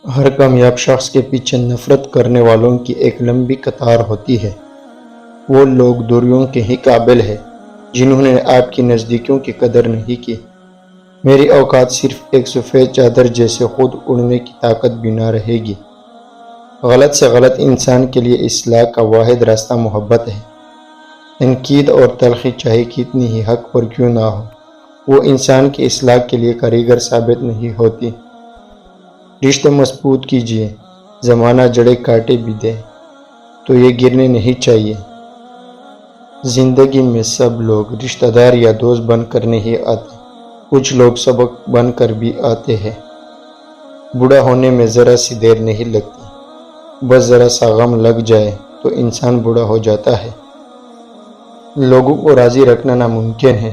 ہر کامیاب شخص کے پیچھے نفرت کرنے والوں کی ایک لمبی قطار ہوتی ہے۔ وہ لوگ دوریوں کے ہی قابل ہیں جنہوں نے آپ کی نزدیکیوں کی قدر نہیں کی۔ میری اوقات صرف ایک سفید چادر جیسے خود اڑنے کی طاقت بھی نہ رہے گی۔ غلط سے غلط انسان کے لیے اصلاح کا واحد راستہ محبت ہے۔ تنقید اور تلخی چاہے کتنی ہی حق پر کیوں نہ ہو، وہ انسان کی اصلاح کے لیے کاریگر ثابت نہیں ہوتی۔ رشتے مضبوط کیجیے، زمانہ جڑے کاٹے بھی دے تو یہ گرنے نہیں چاہیے۔ زندگی میں سب لوگ رشتہ دار یا دوست بن کر نہیں آتے، کچھ لوگ سبق بن کر بھی آتے ہیں۔ بوڑھا ہونے میں ذرا سی دیر نہیں لگتی، بس ذرا سا غم لگ جائے تو انسان بوڑھا ہو جاتا ہے۔ لوگوں کو راضی رکھنا ناممکن ہے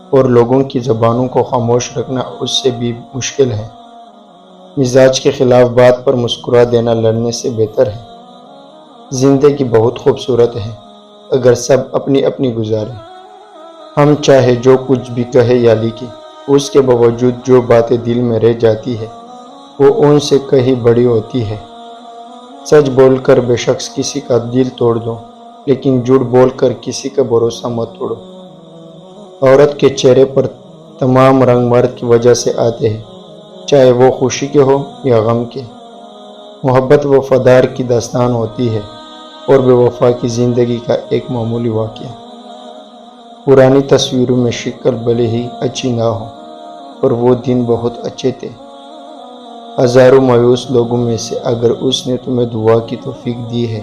اور لوگوں کی زبانوں کو خاموش رکھنا اس سے بھی مشکل ہے۔ مزاج کے خلاف بات پر مسکرا دینا لڑنے سے بہتر ہے۔ زندگی بہت خوبصورت ہے اگر سب اپنی اپنی گزاریں۔ ہم چاہے جو کچھ بھی کہے یا لکھے، اس کے باوجود جو باتیں دل میں رہ جاتی ہے وہ ان سے کہیں بڑی ہوتی ہے۔ سچ بول کر بے شک کسی کا دل توڑ دو، لیکن جھوٹ بول کر کسی کا بھروسہ مت توڑو۔ عورت کے چہرے پر تمام رنگ مرد کی وجہ سے آتے ہیں، چاہے وہ خوشی کے ہو یا غم کے۔ محبت وفادار کی داستان ہوتی ہے اور بے وفا کی زندگی کا ایک معمولی واقعہ۔ پرانی تصویروں میں شکل بھلے ہی اچھی نہ ہو، پر وہ دن بہت اچھے تھے۔ ہزاروں مایوس لوگوں میں سے اگر اس نے تمہیں دعا کی توفیق دی ہے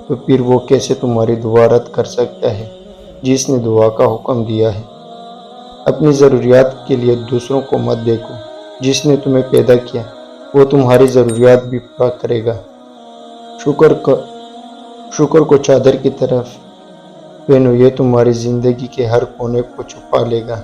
تو پھر وہ کیسے تمہاری دعا رد کر سکتا ہے جس نے دعا کا حکم دیا ہے۔ اپنی ضروریات کے لیے دوسروں کو مت دیکھو، جس نے تمہیں پیدا کیا وہ تمہاری ضروریات بھی پورا کرے گا۔ شکر کو چادر کی طرف پہنو، یہ تمہاری زندگی کے ہر کونے کو چھپا لے گا۔